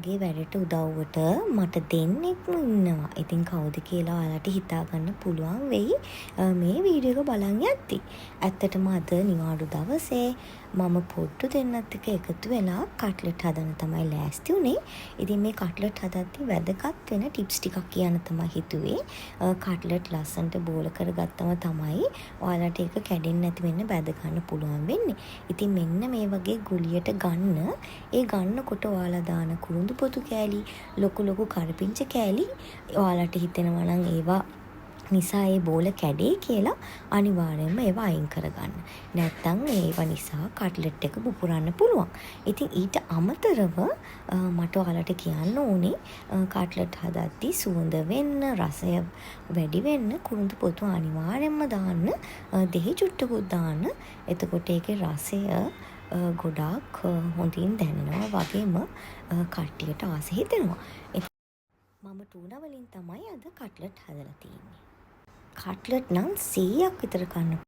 මගේ වැඩට උදව්වට මට දෙන්නෙක්ම ඉන්නවා. ඉතින් කවුද කියලා ඔයාලට හිතා ගන්න පුළුවන් වෙයි මේ වීඩියෝ එක බලන් යද්දි. ඇත්තටම අද නිවාඩු දවසේ මම පොඩ්ඩු දෙන්නත් එක්ක එකතු වෙලා කට්ලට් හදන්න තමයි ලෑස්ති වුණේ. ඉතින් මේ කට්ලට් හදද්දි වැදගත් වෙන ටිප්ස් ටිකක් කියන්න තමයි හිතුවේ. කට්ලට් ලස්සනට බෝල කරගත්තම තමයි ඔයාලට ඒක කැඩෙන්නේ නැති වෙන්න බැද ගන්න පුළුවන් වෙන්නේ. ඉතින් මෙන්න මේ වගේ ගුලියට ගන්න ඒ ගන්නකොට ඔයාලා දාන කුරුඳු පොතු කෑලි ලොකු ලොකු කරපිංච කෑලි ඔයාලට හිතෙනවා නම් ඒවා නිසා ඒ බෝල කැඩේ කියලා අනිවාර්යයෙන්ම ඒවා අයින් කරගන්න. නැත්තම් ඒවා නිසා කට්ලට් එක පුපුරන්න පුළුවන්. ඉතින් ඊට අමතරව මට ඔයාලට කියන්න ඕනේ කට්ලට් හදද්දී සුවඳ වෙන්න, රසය වැඩි වෙන්න කුරුඳු පොතු අනිවාර්යයෙන්ම දාන්න. දෙහි චුට්ටකුත් දාන්න. එතකොට ඒකේ රසය ගොඩාක් හොඳින් දැනෙනවා වගේම කට්ටියට ආස හිතෙනවා. මම ටූනා වලින් තමයි අද කට්ලට් හදලා තියෙන්නේ. කට්ලට් නම් 100ක් විතර කන්න